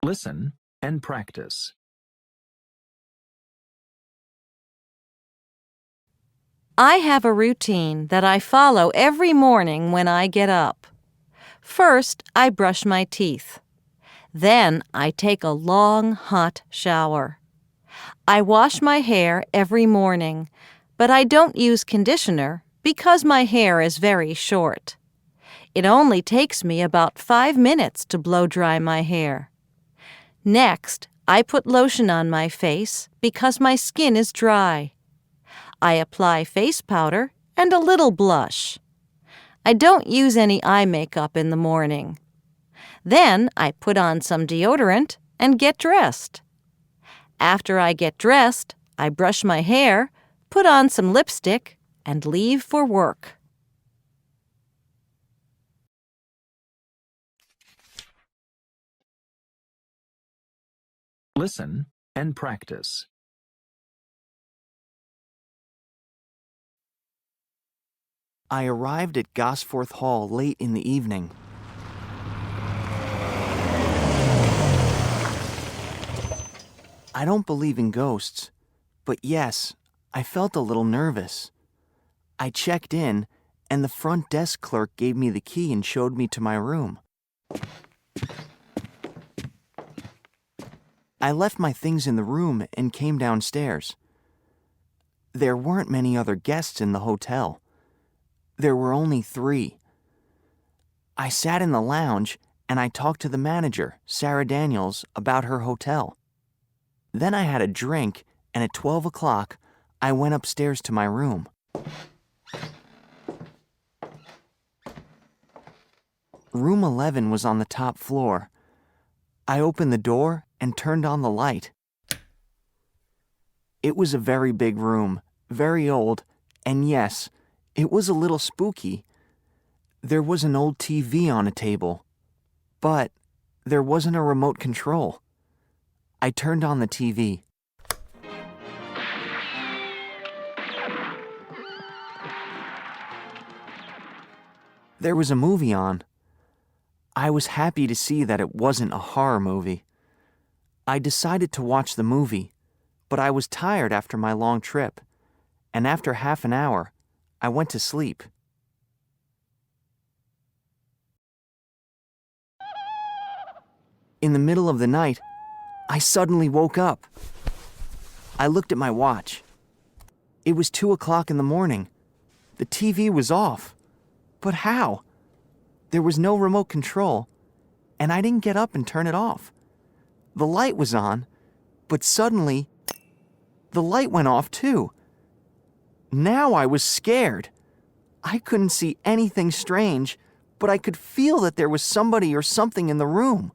Listen and practice. I have a routine that I follow every morning when I get up. First, I brush my teeth. Then I take a long, hot shower. I wash my hair every morning, but I don't use conditioner because my hair is very short. It only takes me about 5 minutes to blow dry my hair. Next, I put lotion on my face because my skin is dry. I apply face powder and a little blush. I don't use any eye makeup in the morning. Then I put on some deodorant and get dressed. After I get dressed, I brush my hair, put on some lipstick, and leave for work. Listen and practice. I arrived at Gosforth Hall late in the evening. I don't believe in ghosts, but yes, I felt a little nervous. I checked in, and the front desk clerk gave me the key and showed me to my room. I left my things in the room and came downstairs. There weren't many other guests in the hotel. There were only 3. I sat in the lounge and I talked to the manager, Sarah Daniels, about her hotel. Then I had a drink, and at 12 o'clock, I went upstairs to my room. Room 11 was on the top floor. I opened the door and turned on the light. It was a very big room, very old, and yes, it was a little spooky. There was an old TV on a table, but there wasn't a remote control. I turned on the TV. There was a movie on. I was happy to see that it wasn't a horror movie. I decided to watch the movie, but I was tired after my long trip, and after half an hour, I went to sleep. In the middle of the night, I suddenly woke up. I looked at my watch. It was 2 o'clock in the morning. The TV was off. But how? There was no remote control, and I didn't get up and turn it off. The light was on, but suddenly, the light went off too. Now I was scared. I couldn't see anything strange, but I could feel that there was somebody or something in the room.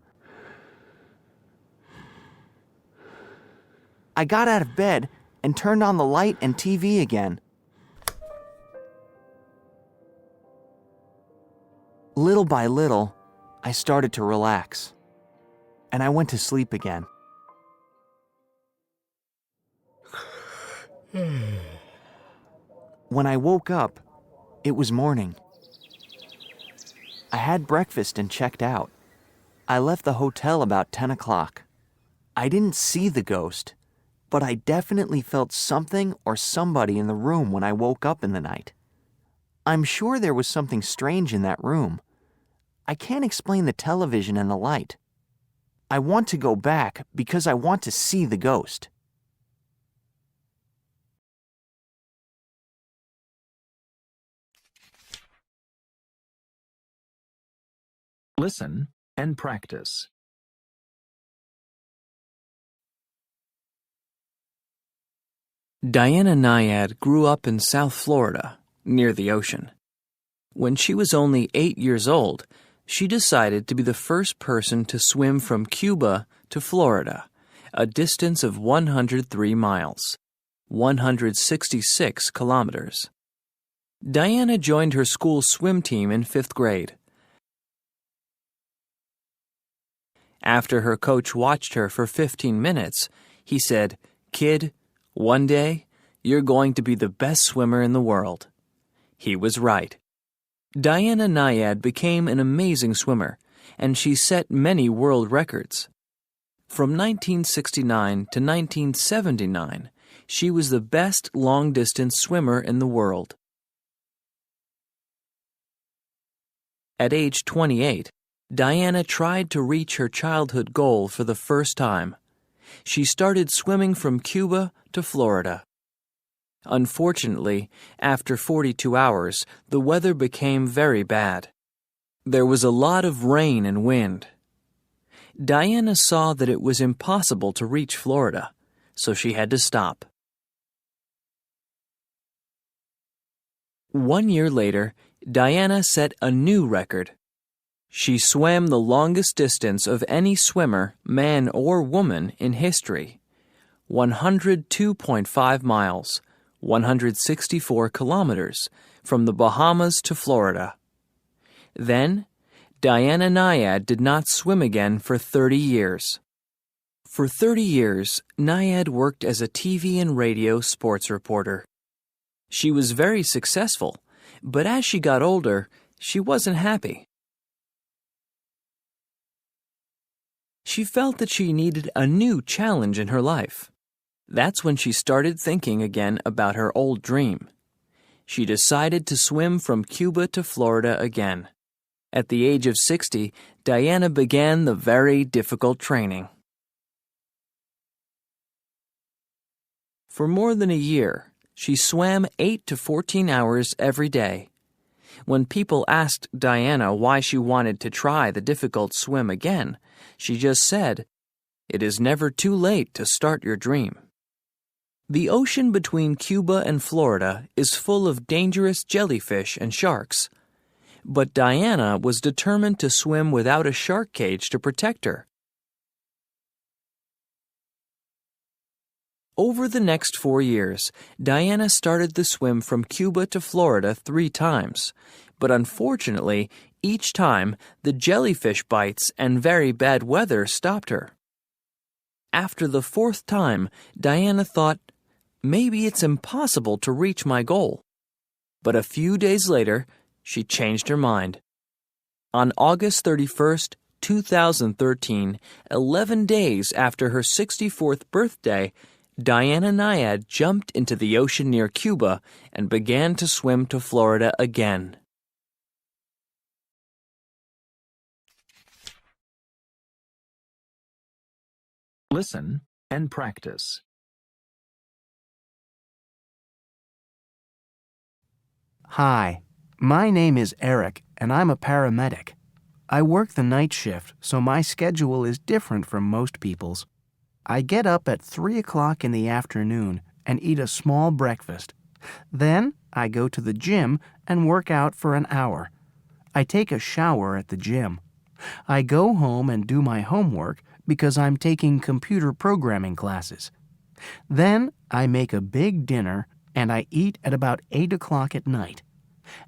I got out of bed and turned on the light and TV again. Little by little, I started to relax, and I went to sleep again. When I woke up, it was morning. I had breakfast and checked out. I left the hotel about 10 o'clock. I didn't see the ghost, but I definitely felt something or somebody in the room when I woke up in the night. I'm sure there was something strange in that room. I can't explain the television and the light. I want to go back because I want to see the ghost. Listen and practice. Diana Nyad grew up in South Florida, near the ocean. When she was only 8 years old, she decided to be the first person to swim from Cuba to Florida, a distance of 103 miles, 166 kilometers. Diana joined her school swim team in 5th grade. After her coach watched her for 15 minutes, he said, "Kid, one day, you're going to be the best swimmer in the world." He was right. Diana Nyad became an amazing swimmer, and she set many world records. From 1969 to 1979, she was the best long-distance swimmer in the world. At age 28, Diana tried to reach her childhood goal for the first time. She started swimming from Cuba to Florida. Unfortunately, after 42 hours, the weather became very bad. There was a lot of rain and wind. Diana saw that it was impossible to reach Florida, so she had to stop. 1 year later, Diana set a new record. She swam the longest distance of any swimmer, man or woman, in history, 102.5 miles, 164 kilometers, from the Bahamas to Florida. Then, Diana Nyad did not swim again for 30 years. For 30 years, Nyad worked as a TV and radio sports reporter. She was very successful, but as she got older, she wasn't happy. She felt that she needed a new challenge in her life. That's when she started thinking again about her old dream. She decided to swim from Cuba to Florida again. At the age of 60, Diana began the very difficult training. For more than a year, she swam 8 to 14 hours every day. When people asked Diana why she wanted to try the difficult swim again, she just said, "It is never too late to start your dream." The ocean between Cuba and Florida is full of dangerous jellyfish and sharks. But Diana was determined to swim without a shark cage to protect her. Over the next 4 years, Diana started the swim from Cuba to Florida 3 times, but unfortunately, each time the jellyfish bites and very bad weather stopped her. After the 4th time, Diana thought, maybe it's impossible to reach my goal. But a few days later, she changed her mind. On August 31st, 2013, 11 days after her 64th birthday, Diana Nyad jumped into the ocean near Cuba and began to swim to Florida again. Listen and practice. Hi, my name is Eric, and I'm a paramedic. I work the night shift, so my schedule is different from most people's. I get up at 3 o'clock in the afternoon and eat a small breakfast. Then I go to the gym and work out for an hour. I take a shower at the gym. I go home and do my homework because I'm taking computer programming classes. Then I make a big dinner and I eat at about 8 o'clock at night.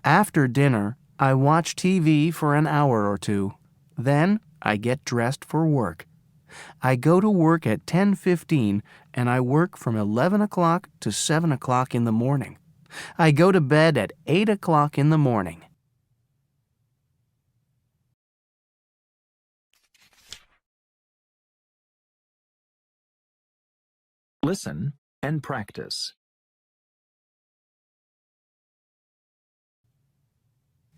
After dinner, I watch TV for an hour or two. Then I get dressed for work. I go to work at 10:15 and I work from 11 o'clock to 7 o'clock in the morning. I go to bed at 8 o'clock in the morning. Listen and practice.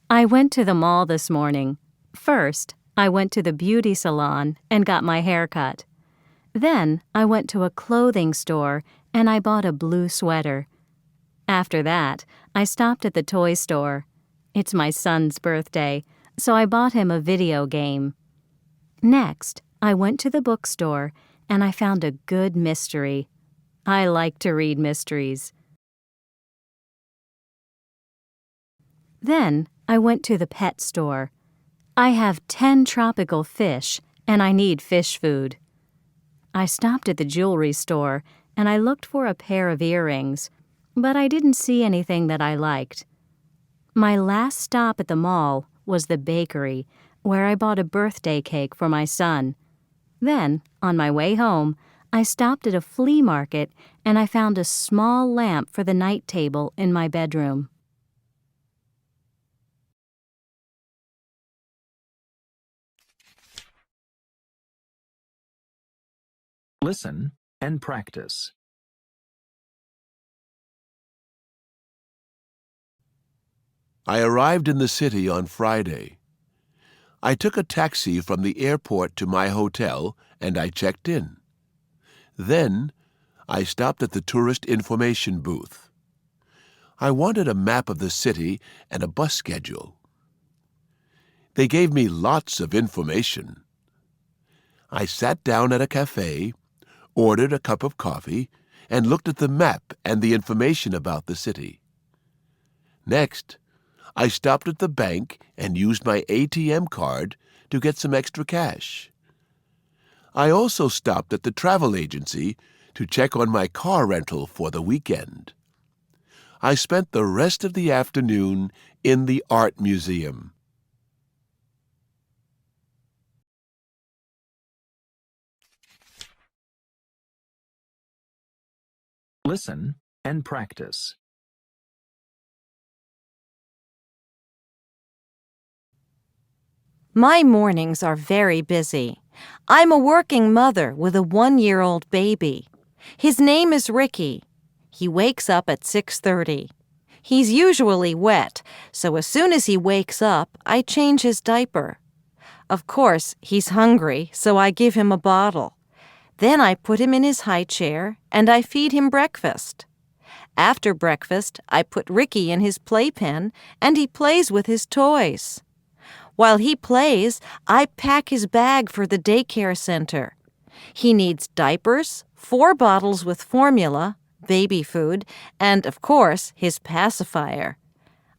I went to the mall this morning. First, I went to the beauty salon and got my hair cut. Then, I went to a clothing store and I bought a blue sweater. After that, I stopped at the toy store. It's my son's birthday, so I bought him a video game. Next, I went to the bookstore and I found a good mystery. I like to read mysteries. Then, I went to the pet store. I have 10 tropical fish, and I need fish food. I stopped at the jewelry store, and I looked for a pair of earrings, but I didn't see anything that I liked. My last stop at the mall was the bakery, where I bought a birthday cake for my son. Then, on my way home, I stopped at a flea market, and I found a small lamp for the night table in my bedroom. Listen and practice. I arrived in the city on Friday. I took a taxi from the airport to my hotel and I checked in. Then, I stopped at the tourist information booth. I wanted a map of the city and a bus schedule. They gave me lots of information. I sat down at a cafe, ordered a cup of coffee, and looked at the map and the information about the city. Next, I stopped at the bank and used my ATM card to get some extra cash. I also stopped at the travel agency to check on my car rental for the weekend. I spent the rest of the afternoon in the art museum. Listen and practice. My mornings are very busy. I'm a working mother with a 1-year-old baby. His name is Ricky. He wakes up at 6:30. He's usually wet, so as soon as he wakes up, I change his diaper. Of course, he's hungry, so I give him a bottle. Then I put him in his high chair and I feed him breakfast. After breakfast, I put Ricky in his playpen and he plays with his toys. While he plays, I pack his bag for the daycare center. He needs diapers, 4 bottles with formula, baby food, and, of course, his pacifier.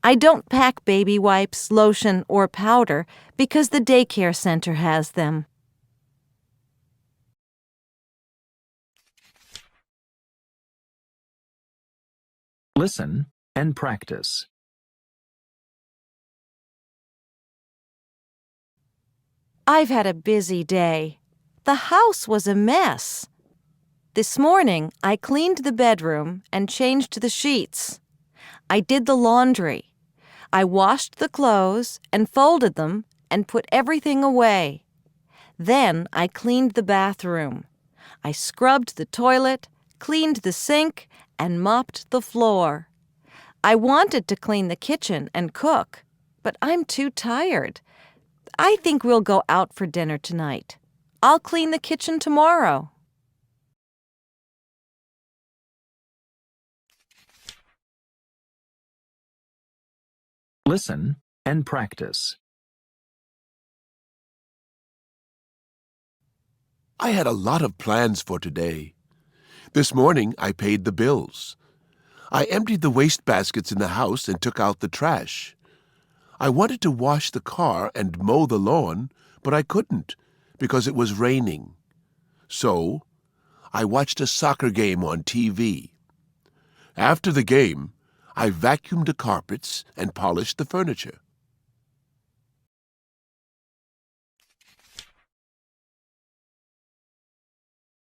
I don't pack baby wipes, lotion, or powder because the daycare center has them. Listen and practice. I've had a busy day. The house was a mess. This morning, I cleaned the bedroom and changed the sheets. I did the laundry. I washed the clothes and folded them and put everything away. Then I cleaned the bathroom. I scrubbed the toilet, cleaned the sink, and mopped the floor. I wanted to clean the kitchen and cook, but I'm too tired. I think we'll go out for dinner tonight. I'll clean the kitchen tomorrow. Listen and practice. I had a lot of plans for today. This morning, I paid the bills. I emptied the waste baskets in the house and took out the trash. I wanted to wash the car and mow the lawn, but I couldn't because it was raining. So, I watched a soccer game on TV. After the game, I vacuumed the carpets and polished the furniture.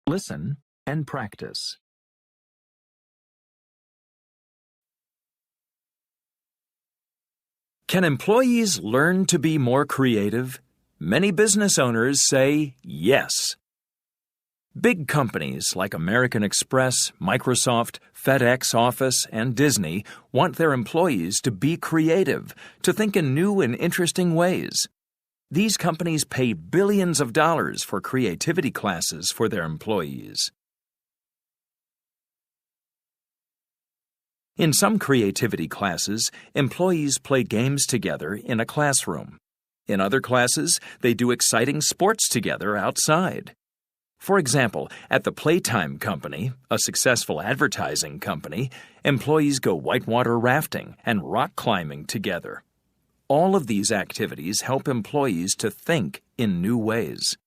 Listen and practice. Can employees learn to be more creative? Many business owners say yes. Big companies like American Express, Microsoft, FedEx Office, and Disney want their employees to be creative, to think in new and interesting ways. These companies pay billions of dollars for creativity classes for their employees. In some creativity classes, employees play games together in a classroom. In other classes, they do exciting sports together outside. For example, at the Playtime Company, a successful advertising company, employees go whitewater rafting and rock climbing together. All of these activities help employees to think in new ways.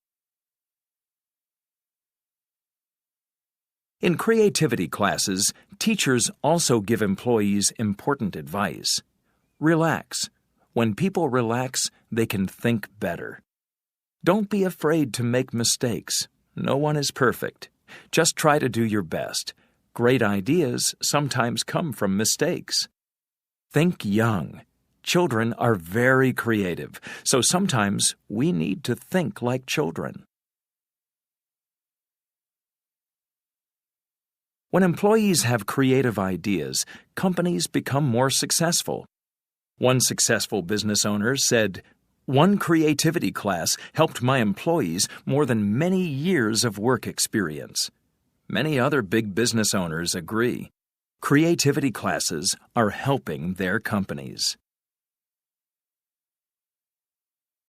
In creativity classes, teachers also give employees important advice. Relax. When people relax, they can think better. Don't be afraid to make mistakes. No one is perfect. Just try to do your best. Great ideas sometimes come from mistakes. Think young. Children are very creative, so sometimes we need to think like children. When employees have creative ideas, companies become more successful. One successful business owner said, "One creativity class helped my employees more than many years of work experience." Many other big business owners agree. Creativity classes are helping their companies.